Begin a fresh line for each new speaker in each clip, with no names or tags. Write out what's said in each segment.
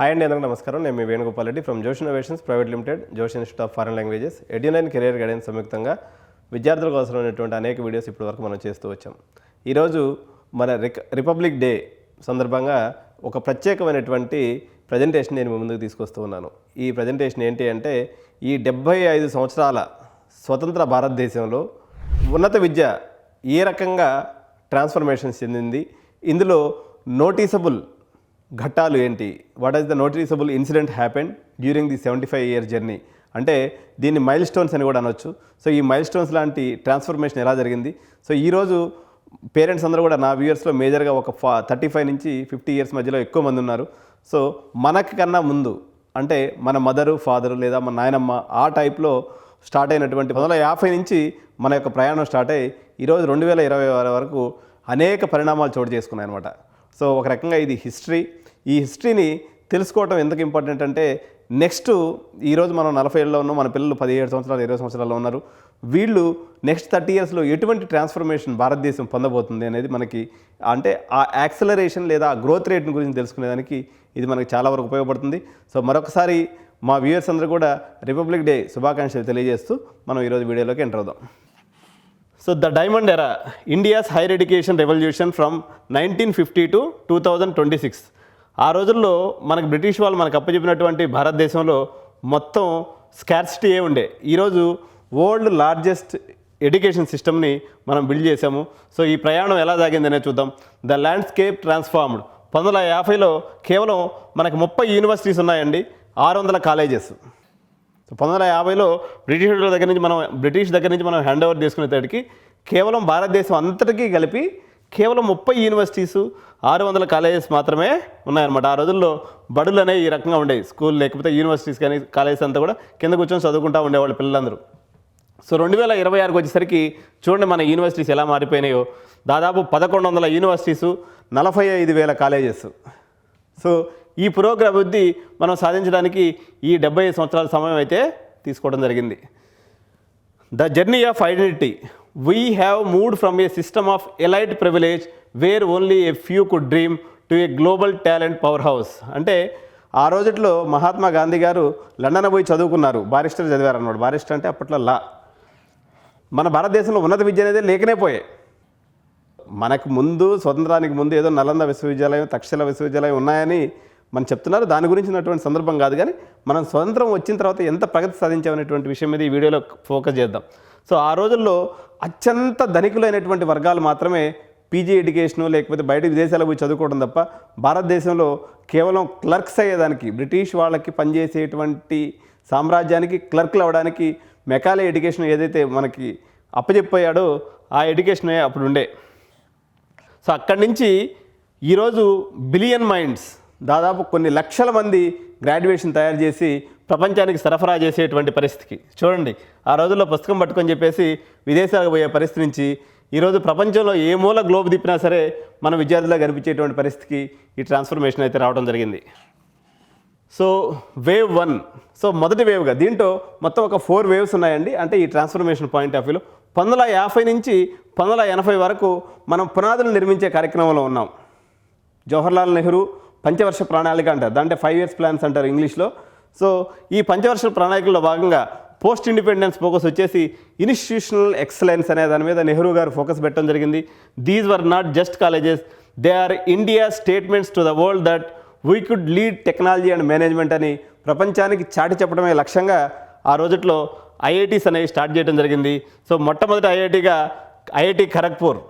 Hi అండి, అందరికీ నమస్కారం. నేను మీ Venugopal Reddy from Josh innovations private limited, Josh institute of foreign languages, Edunine career guidance సంయుక్తంగా విద్యార్థులకు అవసరమైనటువంటి అనేక వీడియోస్ ఇప్పటివరకు మనం చేస్తూ వచ్చాం. ఈరోజు మన రిపబ్లిక్ డే సందర్భంగా ఒక ప్రత్యేకమైనటువంటి ప్రజెంటేషన్ నేను మీ ముందుకు తీసుకొస్తూ ఉన్నాను. ఈ ప్రజెంటేషన్ ఏంటి అంటే, ఈ 75 సంవత్సరాల స్వతంత్ర భారతదేశంలో ఉన్నత విద్య ఏ రకంగా ట్రాన్స్ఫర్మేషన్ చెందింది, ఇందులో నోటీసబుల్ ఘట్టాలు ఏంటి, what is the noticeable incident happened during the 75 year journey, అంటే దీన్ని మైల్ స్టోన్స్ అని కూడా అనొచ్చు. సో ఈ మైల్ స్టోన్స్ లాంటి ట్రాన్స్ఫర్మేషన్ ఎలా జరిగింది. సో ఈరోజు పేరెంట్స్ అందరూ కూడా నా వ్యూయర్స్లో మేజర్గా ఒక 35 నుంచి 50 years మధ్యలో ఎక్కువ మంది ఉన్నారు. సో మనకి కన్నా ముందు అంటే మన మదరు ఫాదరు లేదా మన నాయనమ్మ ఆ టైప్లో స్టార్ట్ అయినటువంటి 1950 నుంచి మన యొక్క ప్రయాణం స్టార్ట్ అయ్యి ఈరోజు 2020 వరకు అనేక పరిణామాలు చోటు చేసుకున్నాయి అనమాట. సో ఒక రకంగా ఇది హిస్టరీ. ఈ హిస్టరీని తెలుసుకోవడం ఎందుకు ఇంపార్టెంట్ అంటే, నెక్స్ట్ ఈరోజు మనం 40 ఏళ్ళలో ఉన్నాం, మన పిల్లలు 17 సంవత్సరాలు 20 సంవత్సరాల్లో ఉన్నారు. వీళ్ళు నెక్స్ట్ 30 yearsలో ఎటువంటి ట్రాన్స్ఫర్మేషన్ భారతదేశం పొందబోతుంది అనేది మనకి, అంటే ఆ యాక్సలరేషన్ లేదా ఆ గ్రోత్ రేట్ని గురించి తెలుసుకునేదానికి ఇది మనకి చాలా వరకు ఉపయోగపడుతుంది. సో మరొకసారి మా వ్యూయర్స్ అందరూ కూడా రిపబ్లిక్ డే శుభాకాంక్షలు తెలియజేస్తూ మనం ఈరోజు వీడియోలోకి ఎంటర్ అవుదాం. సో ద డైమండ్ ఎరా, India's higher education revolution from 1950 to 2026. ఆ రోజుల్లో మనకు బ్రిటిష్ వాళ్ళు మనకు అప్పచెప్పినటువంటి భారతదేశంలో మొత్తం స్కార్సిటీ ఉండే. ఈరోజు వరల్డ్ లార్జెస్ట్ ఎడ్యుకేషన్ సిస్టమ్ని మనం బిల్డ్ చేసాము. సో ఈ ప్రయాణం ఎలా సాగిందనే చూద్దాం. The landscape transformed. 1950లో కేవలం మనకు 30 యూనివర్సిటీస్ ఉన్నాయండి, 600 కాలేజెస్. సో 1950లో బ్రిటిష్ దగ్గర నుంచి మనం హ్యాండ్ ఓవర్ చేసుకునేసరికి కేవలం భారతదేశం అంతటికీ కలిపి కేవలం 30 యూనివర్సిటీస్ 600 కాలేజెస్ మాత్రమే ఉన్నాయన్నమాట. ఆ రోజుల్లో బడులు అనేవి ఈ రకంగా ఉండేవి. స్కూల్ లేకపోతే యూనివర్సిటీస్ కానీ కాలేజెస్ అంతా కూడా కింద కూర్చొని చదువుకుంటూ ఉండేవాళ్ళు పిల్లలందరూ. సో 2026 వచ్చేసరికి చూడండి మన యూనివర్సిటీస్ ఎలా మారిపోయినాయో. దాదాపు 1100 యూనివర్సిటీసు, 45,000 కాలేజెస్. సో ఈ పురోగతి మనం సాధించడానికి ఈ 75 సంవత్సరాల సమయం అయితే తీసుకోవడం జరిగింది. The journey of identity. We have moved from a system of elite privilege where only a few could dream to a global talent power house. అంటే ఆ రోజుల్లో మహాత్మా గాంధీ గారు లండన్ పోయి చదువుకున్నారు, బారిస్టర్ చదివారు అన్నమాట. బారిస్టర్ అంటే అప్పట్లో లా. మన భారతదేశంలో ఉన్నత విద్య అనేది లేకనే పోయే. మనకు ముందు స్వతంత్రానికి ముందు ఏదో నలంద విశ్వవిద్యాలయం, తక్షశిల విశ్వవిద్యాలయం ఉన్నాయని మనం చెప్తున్నారు. దాని గురించినటువంటి సందర్భం కాదు, కానీ మనం స్వతంత్రం వచ్చిన తర్వాత ఎంత ప్రగతి సాధించామనేటువంటి విషయం మీద ఈ వీడియోలో ఫోకస్ చేద్దాం. సో ఆ రోజుల్లో అత్యంత ధనికులైనటువంటి వర్గాలు మాత్రమే పీజీ ఎడ్యుకేషను లేకపోతే బయట విదేశాలకు పోయి చదువుకోవడం తప్ప, భారతదేశంలో కేవలం క్లర్క్స్ అయ్యేదానికి, బ్రిటిష్ వాళ్ళకి పనిచేసేటువంటి సామ్రాజ్యానికి క్లర్క్లు అవ్వడానికి మెకాలే ఎడ్యుకేషన్ ఏదైతే మనకి అప్పచెప్పాడో ఆ ఎడ్యుకేషనే అప్పుడు ఉండే. సో అక్కడి నుంచి ఈరోజు బిలియన్ మైండ్స్, దాదాపు కొన్ని లక్షల మంది గ్రాడ్యుయేషన్ తయారు చేసి ప్రపంచానికి సరఫరా చేసేటువంటి పరిస్థితికి చూడండి. ఆ రోజుల్లో పుస్తకం పట్టుకొని చెప్పేసి విదేశాలకు పోయే పరిస్థితి నుంచి ఈరోజు ప్రపంచంలో ఏ మూల గ్లోబ్ తిప్పినా సరే మన విద్యార్థులుగా కనిపించేటువంటి పరిస్థితికి ఈ ట్రాన్స్ఫర్మేషన్ అయితే రావడం జరిగింది. So wave 1. సో మొదటి వేవ్గా దీంట్లో మొత్తం ఒక 4 waves ఉన్నాయండి. అంటే ఈ ట్రాన్స్ఫర్మేషన్ పాయింట్ ఆఫ్ వ్యూలో 1950 నుంచి 1980 వరకు మనం పునాదులు నిర్మించే కార్యక్రమంలో ఉన్నాం. జవహర్లాల్ నెహ్రూ పంచవర్ష ప్రణాళిక అంటారు, దాంట్లో 5 years ప్లాన్స్ అంటారు ఇంగ్లీష్లో. సో ఈ పంచవర్ష ప్రణాళికలో భాగంగా పోస్ట్ ఇండిపెండెన్స్ ఫోకస్ వచ్చేసి ఇన్స్టిట్యూషనల్ ఎక్సలెన్స్ అనే దాని మీద నెహ్రూ గారు ఫోకస్ పెట్టడం జరిగింది. These were not just colleges, they are India statements to the world that we could lead technology and management అని ప్రపంచానికి చాటి చెప్పడమే లక్ష్యంగా ఆ రోజుల్లో ఐఐటీస్ అనేవి స్టార్ట్ చేయడం జరిగింది. సో మొట్టమొదటి ఐఐటీగా ఐఐటి ఖరగ్పూర్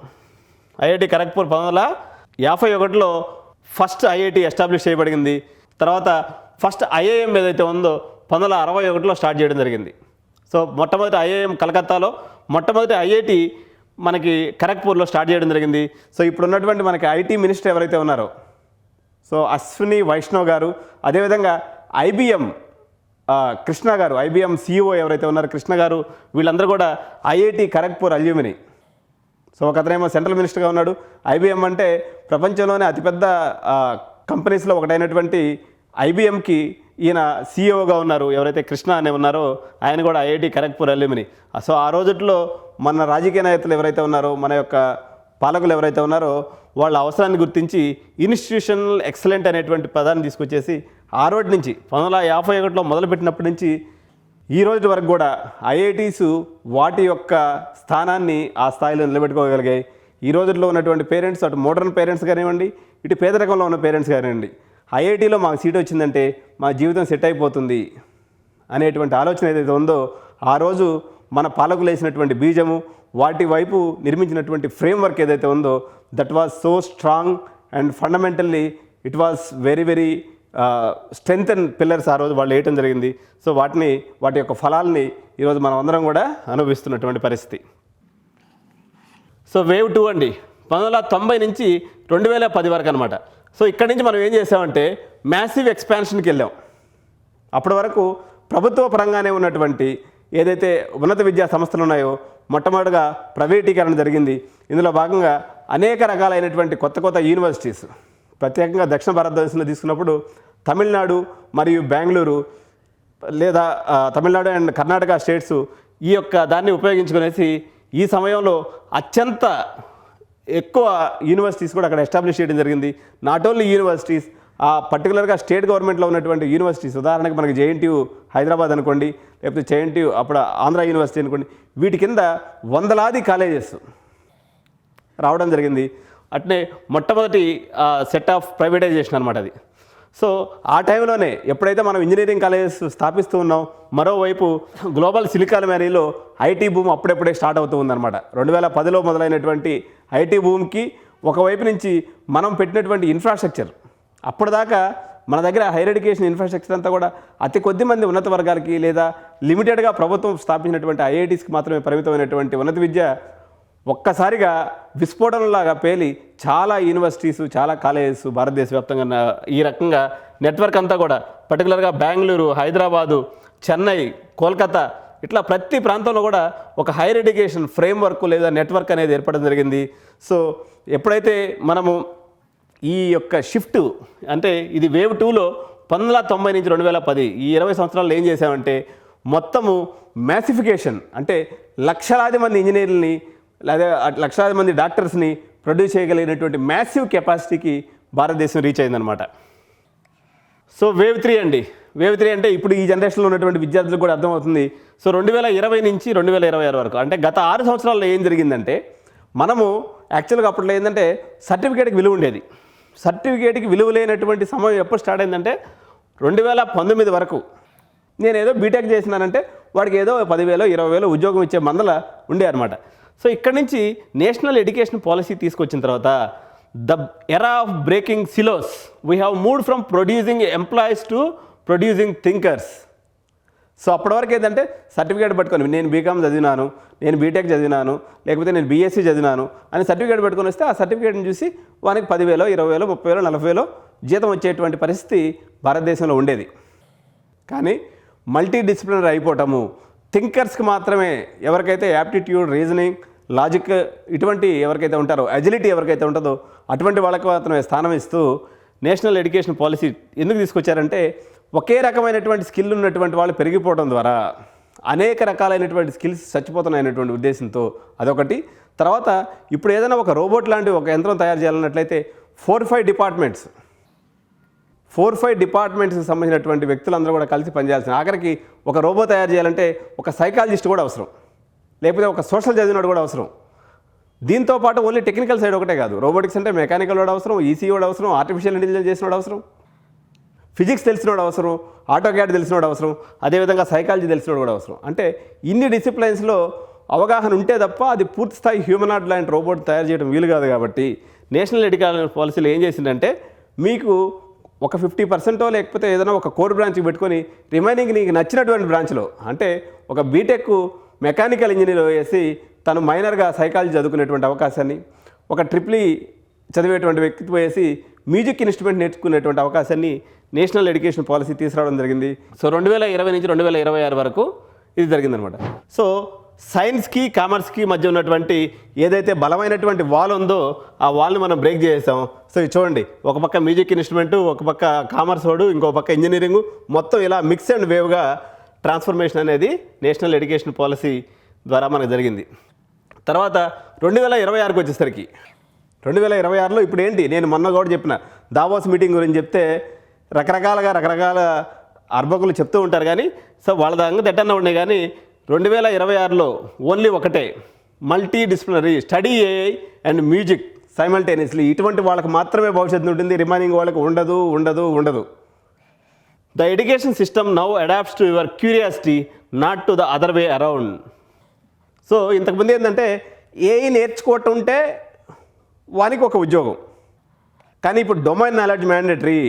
1951లో ఫస్ట్ ఐఐటి ఎస్టాబ్లిష్ చేయబడింది. తర్వాత ఫస్ట్ ఐఐఎం ఏదైతే ఉందో 1961లో స్టార్ట్ చేయడం జరిగింది. సో మొట్టమొదటి ఐఐఎం కలకత్తాలో, మొట్టమొదటి ఐఐటి మనకి ఖరగ్పూర్లో స్టార్ట్ చేయడం జరిగింది. సో ఇప్పుడు ఉన్నటువంటి మనకి ఐటీ మినిస్టర్ ఎవరైతే ఉన్నారో సో అశ్విని వైష్ణవ్ గారు, అదేవిధంగా ఐబిఎం కృష్ణ గారు, ఐబిఎం సిఇఓ ఎవరైతే ఉన్నారో కృష్ణ గారు, వీళ్ళందరూ కూడా ఐఐటి ఖరగ్పూర్ అల్యూమిని. సో ఒకతనేమో సెంట్రల్ మినిస్టర్గా ఉన్నాడు. ఐబిఎం అంటే ప్రపంచంలోనే అతిపెద్ద కంపెనీస్లో ఒకటైనటువంటి ఐబిఎంకి ఈయన సిఇఓగా ఉన్నారు. ఎవరైతే కృష్ణ అనే ఉన్నారో ఆయన కూడా ఐఐటి ఖరగ్పూర్ అల్యూమిని. సో ఆ రోజుల్లో మన రాజకీయ నాయకులు ఎవరైతే ఉన్నారో, మన యొక్క పాలకులు ఎవరైతే ఉన్నారో వాళ్ళ అవసరాన్ని గుర్తించి ఇన్స్టిట్యూషనల్ ఎక్సలెంట్ అనేటువంటి పదాన్ని తీసుకొచ్చేసి ఆ రోజు నుంచి 1951లో మొదలుపెట్టినప్పటి నుంచి ఈ రోజు వరకు కూడా ఐఐటీస్ వాటి యొక్క స్థానాన్ని ఆ స్థాయిలో నిలబెట్టుకోగలిగాయి. ఈ రోజుల్లో ఉన్నటువంటి పేరెంట్స్, అటు మోడర్న్ పేరెంట్స్ కానివ్వండి, ఇటు పేదరికంలో ఉన్న పేరెంట్స్ కానివ్వండి, ఐఐటీలో మాకు సీట్ వచ్చిందంటే మా జీవితం సెట్ అయిపోతుంది అనేటువంటి ఆలోచన ఏదైతే ఉందో, ఆ రోజు మన పాలకులు వేసినటువంటి బీజము, వాటి వైపు నిర్మించినటువంటి ఫ్రేమ్వర్క్ ఏదైతే ఉందో, that was so strong and fundamentally it was very strength and pillars ఆ రోజు వాళ్ళు వేయటం జరిగింది. సో వాటి యొక్క ఫలాల్ని ఈరోజు మనం అందరం కూడా అనుభవిస్తున్నటువంటి పరిస్థితి. సో వేవ్ 2 అండి 1990 నుంచి 2010 వరకు అనమాట. సో ఇక్కడి నుంచి మనం ఏం చేసామంటే మ్యాసివ్ ఎక్స్పాన్షన్కి వెళ్ళాం. అప్పటి వరకు ప్రభుత్వ పరంగానే ఉన్నటువంటి ఏదైతే ఉన్నత విద్యా సంస్థలు ఉన్నాయో మొట్టమొదటిగా ప్రైవేటీకరణ జరిగింది. ఇందులో భాగంగా అనేక రకాలైనటువంటి కొత్త యూనివర్సిటీస్, ప్రత్యేకంగా దక్షిణ భారతదేశంలో తీసుకున్నప్పుడు తమిళనాడు మరియు బెంగళూరు లేదా తమిళనాడు అండ్ కర్ణాటక స్టేట్స్ ఈ యొక్క దాన్ని ఉపయోగించుకునేసి ఈ సమయంలో అత్యంత ఎక్కువ యూనివర్సిటీస్ కూడా అక్కడ ఎస్టాబ్లిష్ చేయడం జరిగింది. నాట్ ఓన్లీ యూనివర్సిటీస్, పర్టికులర్గా స్టేట్ గవర్నమెంట్లో ఉన్నటువంటి యూనివర్సిటీస్, ఉదాహరణకు మనకి జేఎన్టీయూ హైదరాబాద్ అనుకోండి, లేకపోతే జేఎన్టీయూ అప్పుడు ఆంధ్ర యూనివర్సిటీ అనుకోండి, వీటి కింద వందలాది కాలేజెస్ రావడం జరిగింది. అట్నే మొట్టమొదటి సెట్ ఆఫ్ ప్రైవేటైజేషన్ అనమాట అది. సో ఆ టైంలోనే ఎప్పుడైతే మనం ఇంజనీరింగ్ కాలేజెస్ స్థాపిస్తూ ఉన్నాం, మరోవైపు గ్లోబల్ సిలికాన్ వ్యాలీలో ఐటీ భూమి అప్పుడెప్పుడే స్టార్ట్ అవుతూ ఉందన్నమాట. 2010లో మొదలైనటువంటి ఐటీ భూమికి ఒకవైపు నుంచి మనం పెట్టినటువంటి ఇన్ఫ్రాస్ట్రక్చర్, అప్పటిదాకా మన దగ్గర హైయర్ ఎడ్యుకేషన్ ఇన్ఫ్రాస్ట్రక్చర్ అంతా కూడా అతి కొద్ది మంది ఉన్నత వర్గాలకి లేదా లిమిటెడ్గా ప్రభుత్వం స్థాపించినటువంటి ఐఐటీస్కి మాత్రమే పరిమితమైనటువంటి ఉన్నత విద్య ఒక్కసారిగా విస్ఫోటనంలాగా పేలి చాలా యూనివర్సిటీసు, చాలా కాలేజెస్ భారతదేశ వ్యాప్తంగా ఈ రకంగా నెట్వర్క్ అంతా కూడా పర్టికులర్గా బెంగళూరు, హైదరాబాదు, చెన్నై, కోల్కతా ఇట్లా ప్రతి ప్రాంతంలో కూడా ఒక హైయర్ ఎడ్యుకేషన్ ఫ్రేమ్వర్క్ లేదా నెట్వర్క్ అనేది ఏర్పడడం జరిగింది. సో ఎప్పుడైతే మనము ఈ యొక్క షిఫ్ట్ అంటే ఇది వేవ్ 2లో 1990 నుంచి 2010 ఈ 20 సంవత్సరాల్లో ఏం చేశామంటే మొత్తము మ్యాసిఫికేషన్, అంటే లక్షలాది మంది ఇంజనీర్లని లేదా లక్షలాది మంది డాక్టర్స్ని ప్రొడ్యూస్ చేయగలిగినటువంటి మ్యాసివ్ కెపాసిటీకి భారతదేశం రీచ్ అయిందనమాట. సో వేవ్ 3 అండి. వేవ్ 3 అంటే ఇప్పుడు ఈ జనరేషన్లో ఉన్నటువంటి విద్యార్థులకు కూడా అర్థమవుతుంది. సో 2020 నుంచి 2026 వరకు, అంటే గత 6 సంవత్సరాల్లో ఏం జరిగిందంటే మనము యాక్చువల్గా అప్పట్లో ఏంటంటే సర్టిఫికేట్కి విలువ ఉండేది. సర్టిఫికేట్కి విలువ లేనటువంటి సమయం ఎప్పుడు స్టార్ట్ అయిందంటే 2019 వరకు. నేను ఏదో బీటెక్ చేసినానంటే వాడికి ఏదో 10,000 20,000 ఉద్యోగం ఇచ్చే మందల ఉండే అనమాట. సో ఇక్కడి నుంచి నేషనల్ ఎడ్యుకేషన్ పాలసీ తీసుకొచ్చిన తర్వాత the era of breaking silos we have moved from producing employees to producing thinkers. So అప్పటి వరకు ఏంటంటే సర్టిఫికేట్ పట్టుకొని నేను బీకామ్ చదివినాను, నేను బీటెక్ చదివినాను, లేకపోతే నేను బీఎస్సీ చదివినాను అని సర్టిఫికేట్ పెట్టుకొని వస్తే ఆ సర్టిఫికేట్ని చూసి వానికి 10,000 20,000 30,000 40,000 జీతం వచ్చేటువంటి పరిస్థితి భారతదేశంలో ఉండేది. కానీ మల్టీ డిసిప్లినరీ అయిపోవటము, థింకర్స్కి మాత్రమే ఎవరికైతే యాప్టిట్యూడ్, రీజనింగ్, లాజిక్ ఇటువంటి ఎవరికైతే ఉంటారో, అజిలిటీ ఎవరికైతే ఉంటుందో అటువంటి వాళ్ళకి మాత్రమే స్థానం ఇస్తూ నేషనల్ ఎడ్యుకేషన్ పాలసీ ఎందుకు తీసుకొచ్చారంటే ఒకే రకమైనటువంటి స్కిల్ ఉన్నటువంటి వాళ్ళు పెరిగిపోవడం ద్వారా అనేక రకాలైనటువంటి స్కిల్స్ చచ్చిపోతున్నాయనేటువంటి ఉద్దేశంతో అదొకటి. తర్వాత ఇప్పుడు ఏదైనా ఒక రోబోట్ లాంటి ఒక యంత్రం తయారు చేయాలన్నట్లయితే 4-5 డిపార్ట్మెంట్స్కి సంబంధించినటువంటి వ్యక్తులందరూ కూడా కలిసి పనిచేయాల్సిన, ఆఖరికి ఒక రోబో తయారు చేయాలంటే ఒక సైకాలజిస్ట్ కూడా అవసరం, లేకపోతే ఒక సోషల్ చదివినాడు కూడా అవసరం. దీంతో పాటు ఓన్లీ టెక్నికల్ సైడ్ ఒకటే కాదు, రోబోటిక్స్ అంటే మెకానికల్ వాడు అవసరం, ఈసీ వాడు అవసరం, ఆర్టిఫిషియల్ ఇంటెలిజెన్స్ చేసినవాడు అవసరం, ఫిజిక్స్ తెలిసినవాడు అవసరం, ఆటోక్యాడ్ తెలిసినవాడు అవసరం, అదేవిధంగా సైకాలజీ తెలిసినవాడు కూడా అవసరం. అంటే ఇన్ని డిసిప్లైన్స్లో అవగాహన ఉంటే తప్ప అది పూర్తి స్థాయి హ్యూమనాయిడ్ లాంటి రోబోట్ తయారు చేయడం వీలు కాదు. కాబట్టి నేషనల్ ఎడ్యుకేషన్ పాలసీలో ఏం చేసిందంటే మీకు ఒక 50% లేకపోతే ఏదైనా ఒక కోర్ బ్రాంచ్కి పెట్టుకొని రిమైనింగ్ నీకు నచ్చినటువంటి బ్రాంచ్లో, అంటే ఒక బీటెక్ మెకానికల్ ఇంజనీర్ వేసి తను మైనర్గా సైకాలజీ చదువుకునేటువంటి అవకాశాన్ని, ఒక ట్రిపుల్ చదివేటువంటి వ్యక్తిత్వం వేసి మ్యూజిక్ ఇన్స్ట్రుమెంట్ నేర్చుకునేటువంటి అవకాశాన్ని నేషనల్ ఎడ్యుకేషన్ పాలసీ తీసుకురావడం జరిగింది. సో 2020 నుంచి 2026 వరకు ఇది జరిగిందనమాట. సో సైన్స్కి కామర్స్కి మధ్య ఉన్నటువంటి ఏదైతే బలమైనటువంటి వాల్ ఉందో ఆ వాల్ని మనం బ్రేక్ చేసాం. సో ఇది చూడండి, ఒక పక్క మ్యూజిక్ ఇన్స్ట్రుమెంటు, ఒక పక్క కామర్స్ వాడు, ఇంకో పక్క ఇంజనీరింగ్, మొత్తం ఇలా మిక్స్ అండ్ వేవ్గా ట్రాన్స్ఫర్మేషన్ అనేది నేషనల్ ఎడ్యుకేషన్ పాలసీ ద్వారా మనకు జరిగింది. తర్వాత 2026కి వచ్చేసరికి 2026లో ఇప్పుడు ఏంటి, నేను మొన్న కూడా చెప్పిన దావోస్ మీటింగ్ గురించి చెప్తే రకరకాల అర్భకులు చెప్తూ ఉంటారు. కానీ సో వాళ్ళ దగ్గర ఎట్టన్నా ఉన్నాయి. కానీ 2026లో ఓన్లీ ఒకటే, multi disciplinary study AI and music simultaneously. ఇటువంటి వాళ్ళకి మాత్రమే భవిష్యత్తు ఉంటుంది, రిమైనింగ్ వాళ్ళకి ఉండదు. The education system now adapts to your curiosity, not to the other way around. So ఇంతకుముందు ఏంటంటే ఏఐ నేర్చుకోవటం ఉంటే వానికి ఒక ఉద్యోగం, కానీ ఇప్పుడు డొమైన్ నాలెడ్జ్ మ్యాండేటరీ.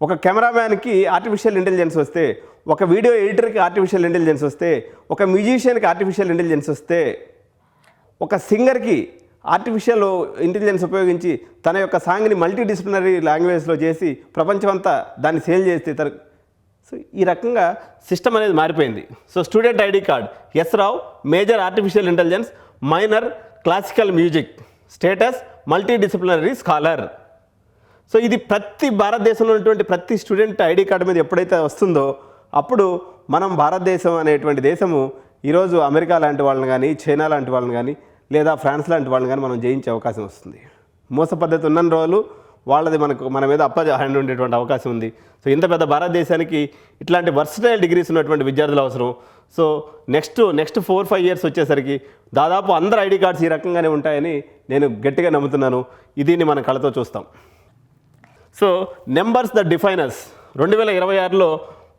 ఒక కెమెరామ్యాన్కి ఆర్టిఫిషియల్ ఇంటెలిజెన్స్ వస్తే, ఒక వీడియో ఎడిటర్కి ఆర్టిఫిషియల్ ఇంటెలిజెన్స్ వస్తే, ఒక మ్యూజిషియన్కి ఆర్టిఫిషియల్ ఇంటెలిజెన్స్ వస్తే, ఒక సింగర్కి ఆర్టిఫిషియల్ ఇంటెలిజెన్స్ ఉపయోగించి తన యొక్క సాంగ్ని మల్టీ డిసిప్లినరీ లాంగ్వేజ్లో చేసి ప్రపంచమంతా దాన్ని సేల్ చేస్తే సో ఈ రకంగా సిస్టమ్ అనేది మారిపోయింది. So student ID card S Rao, major artificial intelligence, minor classical music, status multi disciplinary scholar. So ఇది ప్రతి భారతదేశంలో ఉన్నటువంటి ప్రతి స్టూడెంట్ ఐడి కార్డు మీద ఎప్పుడైతే వస్తుందో అప్పుడు మనం భారతదేశం అనేటువంటి దేశము ఈరోజు అమెరికా లాంటి వాళ్ళని కానీ, చైనా లాంటి వాళ్ళని కానీ, లేదా ఫ్రాన్స్ లాంటి వాళ్ళని కానీ మనం జయించే అవకాశం వస్తుంది. మోస పద్ధతి ఉన్న రోజులు వాళ్ళది మన మీద హ్యాండ్ ఉండేటువంటి అవకాశం ఉంది. సో ఇంత పెద్ద భారతదేశానికి ఇట్లాంటి వర్సటైల్ డిగ్రీస్ ఉన్నటువంటి విద్యార్థులు అవసరం. సో నెక్స్ట్ 4-5 ఇయర్స్ వచ్చేసరికి దాదాపు అందరు ఐడి కార్డ్స్ ఈ రకంగానే ఉంటాయని నేను గట్టిగా నమ్ముతున్నాను. దీన్ని మన కళ్ళతో చూస్తాం. So numbers the definers. 2026లో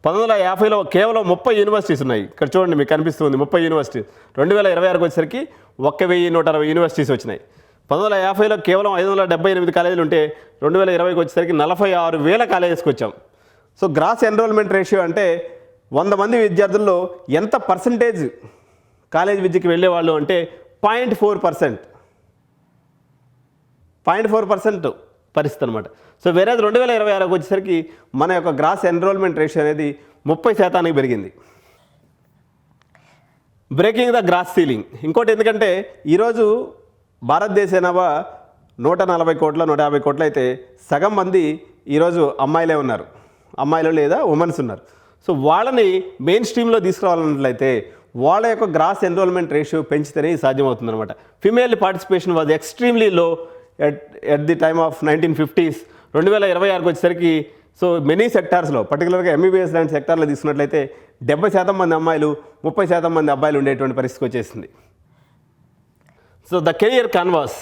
1950లో కేవలం 30 యూనివర్సిటీస్ ఉన్నాయి. ఇక్కడ చూడండి, మీకు కనిపిస్తుంది 30 యూనివర్సిటీస్. 2026కి వచ్చేసరికి 1160 యూనివర్సిటీస్ వచ్చినాయి. 1950లో కేవలం 578 కాలేజీలు ఉంటే 2020కి వచ్చేసరికి 46,000 కాలేజెస్కి వచ్చాం. సో గ్రాస్ ఎన్రోల్మెంట్ రేషియో అంటే 100 మంది విద్యార్థుల్లో ఎంత పర్సంటేజ్ కాలేజ్ విద్యకి వెళ్ళేవాళ్ళు అంటే 0.4%. 0.4% పరిస్థితి అనమాట. సో వేరే 2026కి వచ్చేసరికి మన యొక్క గ్రాస్ ఎన్రోల్మెంట్ రేషియో అనేది 30% పెరిగింది. Breaking the glass ceiling. ఇంకోటి ఎందుకంటే ఈరోజు భారతదేశ జనాభా 140 కోట్ల 150 కోట్లు అయితే సగం మంది ఈరోజు అమ్మాయిలే ఉన్నారు, అమ్మాయిలు లేదా ఉమెన్స్ ఉన్నారు. సో వాళ్ళని మెయిన్ స్ట్రీమ్లో తీసుకురావాలన్నట్లయితే వాళ్ళ యొక్క గ్రాస్ ఎన్రోల్మెంట్ రేషియో పెంచితేనే సాధ్యమవుతుంది అనమాట. ఫిమేల్ పార్టిసిపేషన్ వాజ్ ఎక్స్ట్రీమ్లీ లో at the time of 1950s. 2026కి వచ్చేసరికి సో మెనీ సెక్టార్స్లో, పర్టికులర్గా ఎంబీబీఎస్ లాంటి సెక్టార్లో తీసుకున్నట్లయితే 70% మంది అమ్మాయిలు 30% మంది అబ్బాయిలు ఉండేటువంటి పరిస్థితి వచ్చేసింది. So the career canvas,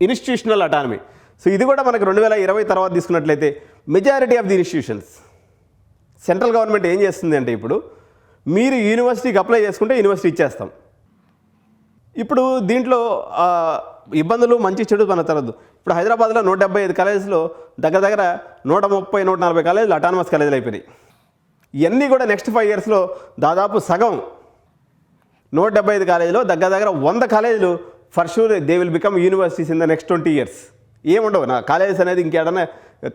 institutional autonomy. So ఇది కూడా మనకు 2020 తర్వాత తీసుకున్నట్లయితే majority of the institutions, central government ఏం చేస్తుంది అంటే ఇప్పుడు మీరు యూనివర్సిటీకి అప్లై చేసుకుంటే యూనివర్సిటీ ఇచ్చేస్తాం. ఇప్పుడు దీంట్లో ఇబ్బందులు మంచి చెడు మన తరదు. ఇప్పుడు హైదరాబాద్లో 175 కాలేజెస్లో దగ్గర 130-140 కాలేజీలు అటానమస్ కాలేజీలు అయిపోయినాయి. ఇవన్నీ కూడా నెక్స్ట్ 5 ఇయర్స్లో దాదాపు సగం 175 కాలేజీలో దగ్గర 100 కాలేజీలు for sure they will become universities in the next 20 years. ఏముండవు నా కాలేజెస్ అనేది ఇంకేదన్నా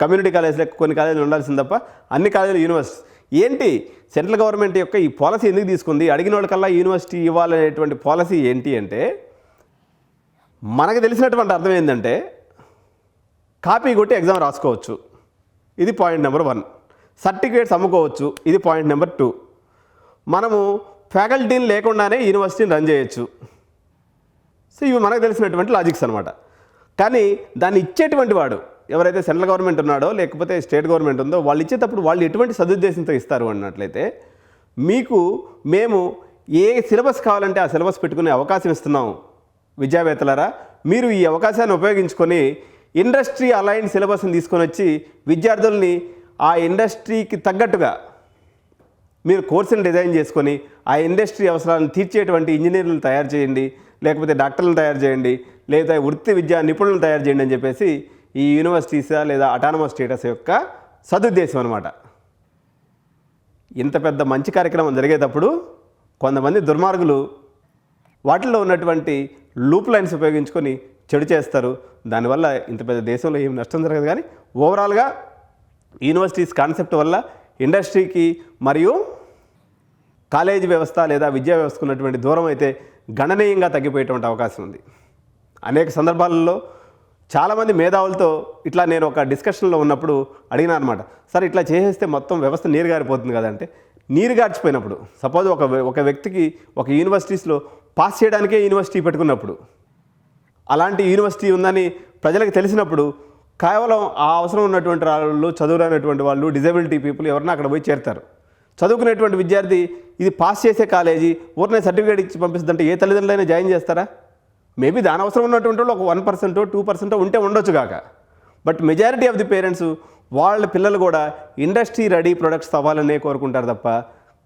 కమ్యూనిటీ కాలేజీలో కొన్ని కాలేజీలు ఉండాల్సింది తప్ప అన్ని కాలేజీలు యూనివర్సిటీస్. ఏంటి సెంట్రల్ గవర్నమెంట్ యొక్క ఈ పాలసీ ఎందుకు తీసుకుంది? అడిగిన వాళ్ళకల్లా యూనివర్సిటీ ఇవ్వాలనేటువంటి పాలసీ ఏంటి అంటే మనకు తెలిసినటువంటి అర్థం ఏంటంటే కాపీ కొట్టి ఎగ్జామ్ రాసుకోవచ్చు, ఇది పాయింట్ నెంబర్ 1. సర్టిఫికేట్స్ అమ్ముకోవచ్చు, ఇది పాయింట్ నెంబర్ 2. మనము ఫ్యాకల్టీని లేకుండానే యూనివర్సిటీని రన్ చేయొచ్చు. సో ఇవి మనకు తెలిసినటువంటి లాజిక్స్ అనమాట. కానీ దాన్ని ఇచ్చేటువంటి వాడు ఎవరైతే సెంట్రల్ గవర్నమెంట్ ఉన్నాడో లేకపోతే స్టేట్ గవర్నమెంట్ ఉందో వాళ్ళు ఇచ్చేటప్పుడు వాళ్ళు ఎటువంటి సదుద్దేశంతో ఇస్తారు అన్నట్లయితే మేము ఏ సిలబస్ కావాలంటే ఆ సిలబస్ పెట్టుకునే అవకాశం ఇస్తున్నాం. విద్యావేత్తలారా, మీరు ఈ అవకాశాన్ని ఉపయోగించుకొని ఇండస్ట్రీ అలైన్డ్ సిలబస్ని తీసుకొని వచ్చి విద్యార్థుల్ని ఆ ఇండస్ట్రీకి తగ్గట్టుగా మీరు కోర్సుని డిజైన్ చేసుకొని ఆ ఇండస్ట్రీ అవసరాలను తీర్చేటువంటి ఇంజనీర్లను తయారు చేయండి, లేకపోతే డాక్టర్లను తయారు చేయండి, లేదా వృత్తి విద్యా నిపుణులను తయారు చేయండి అని చెప్పేసి ఈ యూనివర్సిటీస్ లేదా అటానమస్ స్టేటస్ యొక్క సదుద్దేశం అనమాట. ఇంత పెద్ద మంచి కార్యక్రమం జరిగేటప్పుడు కొంతమంది దుర్మార్గులు వాటిల్లో ఉన్నటువంటి లూప్ లైన్స్ ఉపయోగించుకొని చెడు చేస్తారు. దానివల్ల ఇంత పెద్ద దేశంలో ఏం నష్టం జరగదు. కానీ ఓవరాల్గా యూనివర్సిటీస్ కాన్సెప్ట్ వల్ల ఇండస్ట్రీకి మరియు కాలేజీ వ్యవస్థ లేదా విద్యా వ్యవస్థకు ఉన్నటువంటి దూరం అయితే గణనీయంగా తగ్గిపోయేటువంటి అవకాశం ఉంది. అనేక సందర్భాలలో చాలామంది మేధావులతో ఇట్లా నేను ఒక డిస్కషన్లో ఉన్నప్పుడు అడిగినా అనమాట, సార్ ఇట్లా చేసేస్తే మొత్తం వ్యవస్థ నీరుగారిపోతుంది కదంటే, నీరుగార్చిపోయినప్పుడు సపోజ్ ఒక వ్యక్తికి ఒక యూనివర్సిటీస్లో పాస్ చేయడానికే యూనివర్సిటీ పెట్టుకున్నప్పుడు, అలాంటి యూనివర్సిటీ ఉందని ప్రజలకు తెలిసినప్పుడు కేవలం ఆ అవసరం ఉన్నటువంటి వాళ్ళు, చదువురానటువంటి వాళ్ళు, డిజబిలిటీ పీపుల్ ఎవరైనా అక్కడ పోయి చేరుతారు. చదువుకునేటువంటి విద్యార్థి ఇది పాస్ చేసే కాలేజీ ఊరినే సర్టిఫికేట్ ఇచ్చి పంపిస్తుందంటే ఏ తల్లిదండ్రులైనా జాయిన్ చేస్తారా? మేబీ దాని అవసరం ఉన్నటువంటి వాళ్ళు ఒక 1% 2% ఉంటే ఉండొచ్చు కాక, but majority of the parents వాళ్ళ పిల్లలు కూడా ఇండస్ట్రీ రెడీ ప్రొడక్ట్స్ అవ్వాలనే కోరుకుంటారు తప్ప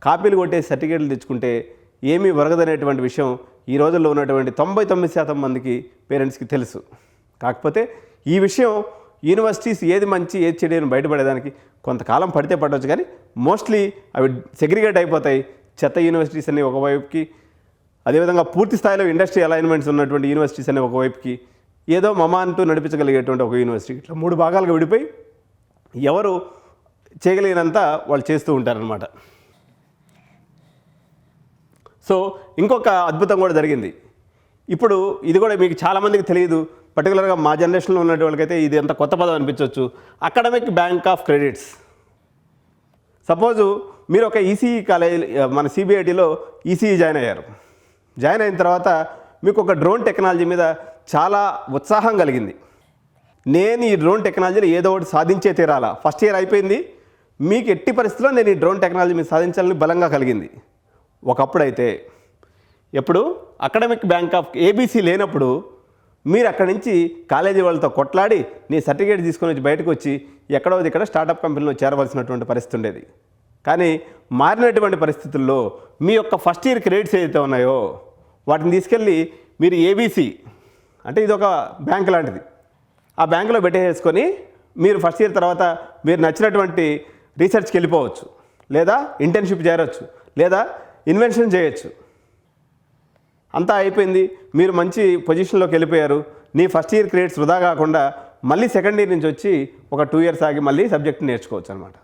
కాపీలు కొట్టే సర్టిఫికేట్లు తెచ్చుకుంటే ఏమీ వరగదనేటువంటి విషయం ఈ రోజుల్లో ఉన్నటువంటి 99% మందికి పేరెంట్స్కి తెలుసు. కాకపోతే ఈ విషయం యూనివర్సిటీస్ ఏది మంచి ఏది చెడు అని బయటపడేదానికి కొంతకాలం పడితే పడవచ్చు, కానీ మోస్ట్లీ అవి సెగ్రిగేట్ అయిపోతాయి. చెత్త యూనివర్సిటీస్ అన్ని ఒకవైపుకి, అదేవిధంగా పూర్తి స్థాయిలో ఇండస్ట్రీ అలైన్మెంట్స్ ఉన్నటువంటి యూనివర్సిటీస్ అనే ఒకవైపుకి, ఏదో మమా అంటూ నడిపించగలిగేటువంటి ఒక యూనివర్సిటీ, ఇట్లా 3 భాగాలుగా విడిపోయి ఎవరు చేయగలిగినంత వాళ్ళు చేస్తూ ఉంటారనమాట. సో ఇంకొక అద్భుతం కూడా జరిగింది. ఇప్పుడు ఇది కూడా మీకు చాలామందికి తెలియదు, పర్టికులర్గా మా జనరేషన్లో ఉన్న వాళ్ళకైతే ఇది ఎంత కొత్త పదం అనిపించవచ్చు. Academic bank of credits. Suppose మీరు ఒక ఈసీఈ కాలేజ్, మన సిబిఐటిలో ఈసీఈ జాయిన్ అయ్యారు. జాయిన్ అయిన తర్వాత మీకు ఒక డ్రోన్ టెక్నాలజీ మీద చాలా ఉత్సాహం కలిగింది. నేను ఈ డ్రోన్ టెక్నాలజీలో ఏదో ఒకటి సాధించే తీరాలా. ఫస్ట్ ఇయర్ అయిపోయింది, మీకు ఎట్టి పరిస్థితుల్లో నేను ఈ డ్రోన్ టెక్నాలజీ మీద సాధించాలని బలంగా కలిగింది. ఒకప్పుడైతే ఎప్పుడు అకాడమిక్ బ్యాంక్ ఆఫ్ ఏబీసీ లేనప్పుడు మీరు అక్కడి నుంచి కాలేజీ వాళ్ళతో కొట్లాడి నీ సర్టిఫికేట్ తీసుకొని వచ్చి బయటకు వచ్చి ఎక్కడో ఇక్కడ స్టార్టప్ కంపెనీలో చేరవలసినటువంటి పరిస్థితి ఉండేది. కానీ మారినటువంటి పరిస్థితుల్లో మీ యొక్క ఫస్ట్ ఇయర్ క్రెడిట్స్ ఏదైతే ఉన్నాయో వాటిని తీసుకెళ్ళి మీరు ఏబీసీ, అంటే ఇది ఒక బ్యాంక్ లాంటిది, ఆ బ్యాంకులో పెట్టేసుకొని మీరు ఫస్ట్ ఇయర్ తర్వాత మీరు నచ్చినటువంటి రీసెర్చ్కి వెళ్ళిపోవచ్చు, లేదా ఇంటర్న్షిప్ చేరవచ్చు, లేదా ఇన్వెన్షన్ చేయొచ్చు. అంతా అయిపోయింది, మీరు మంచి పొజిషన్లోకి వెళ్ళిపోయారు. నీ ఫస్ట్ ఇయర్ క్రెడిట్స్ వృధా కాకుండా మళ్ళీ సెకండ్ ఇయర్ నుంచి వచ్చి ఒక 2 years ఆగి మళ్ళీ సబ్జెక్ట్ నేర్చుకోవచ్చు అనమాట.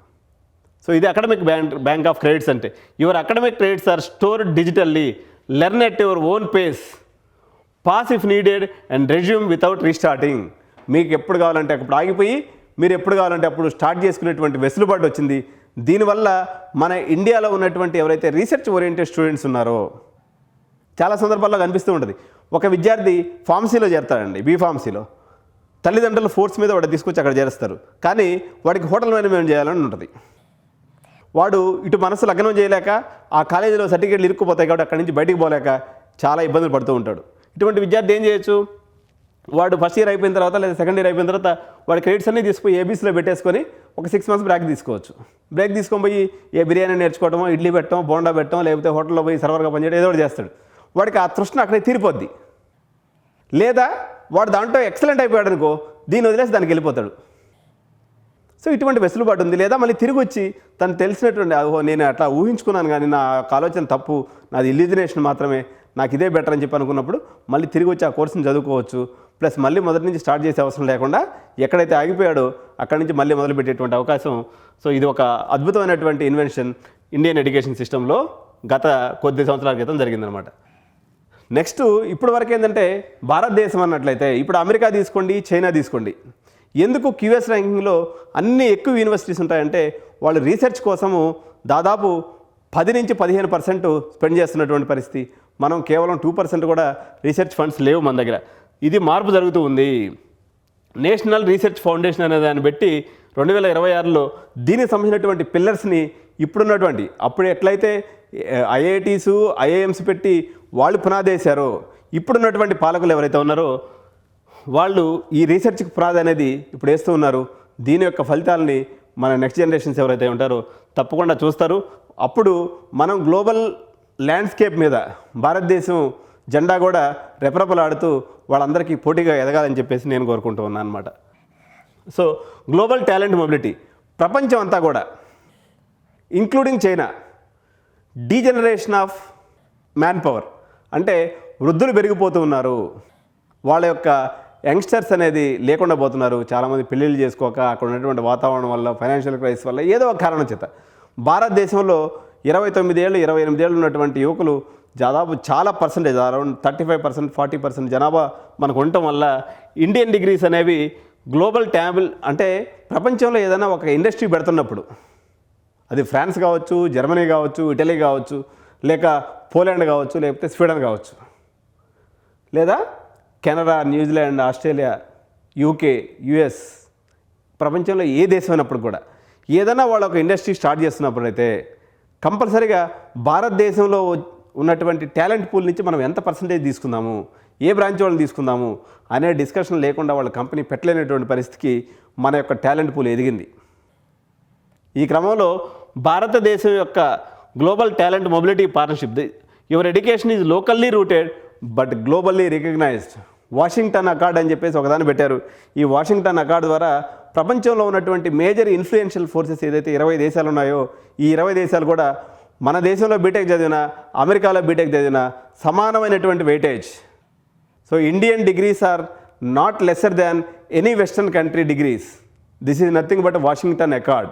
సో ఇది అకాడమిక్ బ్యాంక్ ఆఫ్ క్రెడిట్స్ అంటే. Your academic credits are stored digitally, learn at your own pace, pass if needed and resume without restarting. మీకు ఎప్పుడు కావాలంటే అప్పుడు ఆగిపోయి మీరు ఎప్పుడు కావాలంటే అప్పుడు స్టార్ట్ చేసుకునేటువంటి వెసులుబాటు వచ్చింది. దీనివల్ల మన ఇండియాలో ఉన్నటువంటి ఎవరైతే రీసెర్చ్ ఓరియంటెడ్ స్టూడెంట్స్ ఉన్నారో చాలా సందర్భాల్లో కనిపిస్తూ ఉంటుంది. ఒక విద్యార్థి ఫార్మసీలో చేరతాడండి, బీఫార్మసీలో. తల్లిదండ్రులు ఫోర్స్ మీద వాడు తీసుకొచ్చి అక్కడ చేరుస్తారు. కానీ వాడికి హోటల్ మేనేజ్మెంట్ చేయాలని ఉంటుంది. వాడు ఇటు మనసు లగ్నం చేయలేక ఆ కాలేజీలో సర్టిఫికేట్లు ఇరుక్కుపోతాయి కాబట్టి అక్కడి నుంచి బయటికి పోలేక చాలా ఇబ్బందులు పడుతూ ఉంటాడు. ఇటువంటి విద్యార్థి ఏం చేయొచ్చు, వాడు ఫస్ట్ ఇయర్ అయిపోయిన తర్వాత లేదా సెకండ్ ఇయర్ అయిపోయిన తర్వాత వాడి క్రెడిట్స్ అన్నీ తీసుకుపోయి ఏబీసీలో పెట్టేసుకొని ఒక 6 months బ్రేక్ తీసుకోవచ్చు. బ్రేక్ తీసుకొని పోయి ఏ బిర్యానీ నేర్చుకోవడమో, ఇడ్లీ పెట్టడం, బోండా పెట్టడం, లేకపోతే హోటల్లో పోయి సర్వర్గా పనిచేయడం ఏదో ఒకటి చేస్తాడు. వాడికి ఆ తృష్ణ అక్కడే తీరిపోద్ది. లేదా వాడు దాంట్లో ఎక్సలెంట్ అయిపోయాడు అనుకో, దీన్ని వదిలేసి దానికి వెళ్ళిపోతాడు. సో ఇటువంటి వెసులుబాటు ఉంది. లేదా మళ్ళీ తిరిగి వచ్చి తను తెలిసినటువంటి నేను అట్లా ఊహించుకున్నాను కానీ నా ఆలోచన తప్పు, నాది ఇల్యూజినేషన్ మాత్రమే, నాకు ఇదే బెటర్ అని చెప్పి అనుకున్నప్పుడు మళ్ళీ తిరిగి వచ్చి ఆ కోర్సుని చదువుకోవచ్చు. ప్లస్ మళ్ళీ మొదటి నుంచి స్టార్ట్ చేసే అవసరం లేకుండా ఎక్కడైతే ఆగిపోయాడో అక్కడి నుంచి మళ్ళీ మొదలుపెట్టేటువంటి అవకాశం. సో ఇది ఒక అద్భుతమైనటువంటి ఇన్వెన్షన్ ఇండియన్ ఎడ్యుకేషన్ సిస్టంలో గత కొద్ది సంవత్సరాల క్రితం జరిగిందనమాట. నెక్స్ట్ ఇప్పటి వరకు ఏంటంటే భారతదేశం అన్నట్లయితే ఇప్పుడు అమెరికా తీసుకోండి, చైనా తీసుకోండి, ఎందుకు క్యూఎస్ ర్యాంకింగ్లో అన్ని ఎక్కువ యూనివర్సిటీస్ ఉంటాయంటే వాళ్ళు రీసెర్చ్ కోసము దాదాపు 10 నుంచి 15% స్పెండ్ చేస్తున్నటువంటి పరిస్థితి. మనం కేవలం 2% కూడా రీసెర్చ్ ఫండ్స్ లేవు మన దగ్గర. ఇది మార్పు జరుగుతూ ఉంది. నేషనల్ రీసెర్చ్ ఫౌండేషన్ అనే దాన్ని పెట్టి 2026లో దీనికి సంబంధించినటువంటి పిల్లర్స్ని ఇప్పుడున్నటువంటి అప్పుడు ఎట్లయితే ఐఐటీస్ ఐఐఎంస్ పెట్టి వాళ్ళు పునాదేశారో ఇప్పుడున్నటువంటి పాలకులు ఎవరైతే ఉన్నారో వాళ్ళు ఈ రీసెర్చ్కి పునాది అనేది ఇప్పుడు వేస్తూ ఉన్నారు. దీని యొక్క ఫలితాలని మన నెక్స్ట్ జనరేషన్స్ ఎవరైతే ఉంటారో తప్పకుండా చూస్తారు. అప్పుడు మనం గ్లోబల్ ల్యాండ్స్కేప్ మీద భారతదేశం జెండా కూడా రెపరెపలాడుతూ వాళ్ళందరికీ పోటీగా ఎదగాలని చెప్పేసి నేను కోరుకుంటూ ఉన్నాను అనమాట. సో గ్లోబల్ టాలెంట్ మొబిలిటీ ప్రపంచం అంతా కూడా including China degeneration of man power అంటే వృద్ధులు పెరిగిపోతూ ఉన్నారు. వాళ్ళ యొక్క యంగ్స్టర్స్ అనేది లేకుండా పోతున్నారు. చాలామంది పెళ్ళిళ్ళు చేసుకోక అక్కడ ఉన్నటువంటి వాతావరణం వల్ల, ఫైనాన్షియల్ క్రైసిస్ వల్ల, ఏదో ఒక కారణం చేత భారతదేశంలో 29 ఏళ్ళు 28 ఏళ్ళు ఉన్నటువంటి యువకులు దాదాపు చాలా పర్సంటేజ్, అరౌండ్ 35% 40% జనాభా మనకు ఉండటం వల్ల ఇండియన్ డిగ్రీస్ అనేవి గ్లోబల్ ట్యాబుల్ అంటే ప్రపంచంలో ఏదైనా ఒక ఇండస్ట్రీ పెడుతున్నప్పుడు అది ఫ్రాన్స్ కావచ్చు, జర్మనీ కావచ్చు, ఇటలీ కావచ్చు, లేక పోలాండ్ కావచ్చు, లేకపోతే స్వీడన్ కావచ్చు, లేదా Canada, New Zealand, Australia, UK, US, ప్రపంచంలో ఏ దేశం అయినప్పుడు కూడా ఏదైనా వాళ్ళు ఒక ఇండస్ట్రీ స్టార్ట్ చేస్తున్నప్పుడైతే కంపల్సరీగా భారతదేశంలో ఉన్నటువంటి టాలెంట్ పూల్ నుంచి మనం ఎంత పర్సంటేజ్ తీసుకుందాము, ఏ బ్రాంచ్ వాళ్ళని తీసుకుందాము అనే డిస్కషన్ లేకుండా వాళ్ళ కంపెనీ పెట్టలేనటువంటి పరిస్థితికి మన యొక్క టాలెంట్ పూల్ ఎదిగింది. ఈ క్రమంలో భారతదేశం యొక్క global talent mobility partnership, your education is locally rooted but globally recognised Washington accord అని చెప్పేసి ఒకదాన్ని పెట్టారు. ఈ వాషింగ్టన్ అకార్డ్ ద్వారా ప్రపంచంలో ఉన్నటువంటి మేజర్ ఇన్ఫ్లుయెన్షియల్ ఫోర్సెస్ ఏదైతే 20 దేశాలు ఉన్నాయో ఈ 20 దేశాలు కూడా మన దేశంలో బీటెక్ చదివినా అమెరికాలో బీటెక్ చదివినా సమానమైనటువంటి weightage. So Indian degrees are not lesser than any western country degrees. This is nothing but Washington accord.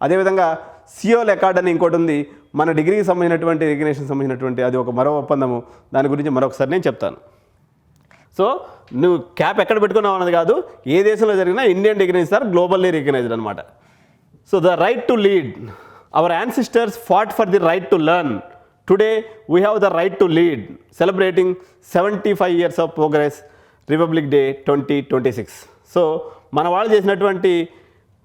అదేవిధంగా సియోల్ అకార్డ్ అని ఇంకోటి ఉంది, మన డిగ్రీకి సంబంధించినటువంటి రికగ్నేషన్ సంబంధించినటువంటి అది ఒక మరో ఒప్పందము. దాని గురించి మరొకసారి నేను చెప్తాను. సో నువ్వు క్యాప్ ఎక్కడ పెట్టుకున్నావు అన్నది కాదు, ఏ దేశంలో జరిగినా Indian degrees are globally recognised అనమాట. So the right to lead, our ancestors fought for the right to learn. Today we have the right to lead, celebrating 75 years of progress, Republic Day 2026. So మన వాళ్ళు చేసినటువంటి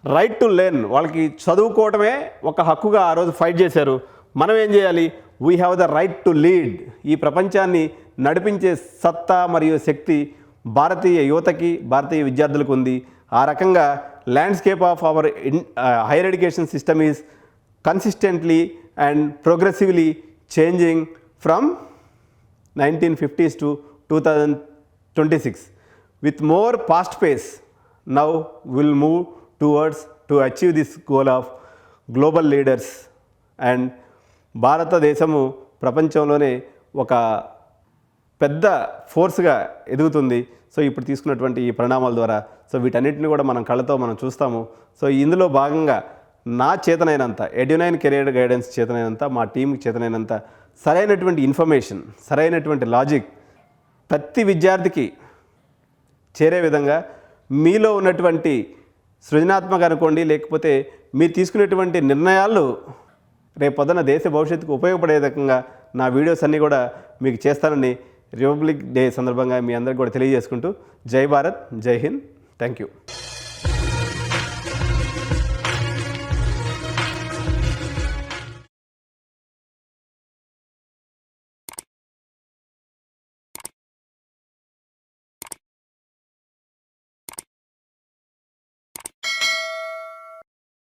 right to learn, వాళ్ళకి చదువుకోవటమే ఒక హక్కుగా ఆ రోజు fight చేశారు. మనం ఏం చేయాలి? We have the right to lead. ఈ ప్రపంచాన్ని నడిపించే సత్తా మరియు శక్తి భారతీయ యువతకి, భారతీయ విద్యార్థులకు ఉంది. ఆ రకంగా landscape of our higher education system is consistently and progressively changing from 1950s to 2026 with more fast pace. Now we'll move towards to achieve this goal of global leaders. And భారతదేశము ప్రపంచంలోనే ఒక పెద్ద ఫోర్స్గా ఎదుగుతుంది. సో ఇప్పుడు తీసుకున్నటువంటి ఈ పరిణామాల ద్వారా సో వీటన్నిటిని కూడా మనం కళ్ళతో మనం చూస్తాము. సో ఇందులో భాగంగా నా చేతనైనంత, ఎడ్యునైన్ కెరియర్ గైడెన్స్ చేతనైనంత, మా టీంకి చేతనైనంత సరైనటువంటి ఇన్ఫర్మేషన్, సరైనటువంటి లాజిక్ ప్రతి విద్యార్థికి చేరే విధంగా మీలో ఉన్నటువంటి సృజనాత్మక అనుకోండి, లేకపోతే మీరు తీసుకునేటువంటి నిర్ణయాలు రేపొద్దున దేశ భవిష్యత్తుకు ఉపయోగపడే విధంగా నా వీడియోస్ అన్నీ కూడా మీకు చేస్తానని రిపబ్లిక్ డే సందర్భంగా మీ అందరికీ కూడా తెలియజేసుకుంటూ జై భారత్, జై హింద్, థ్యాంక్ యూ.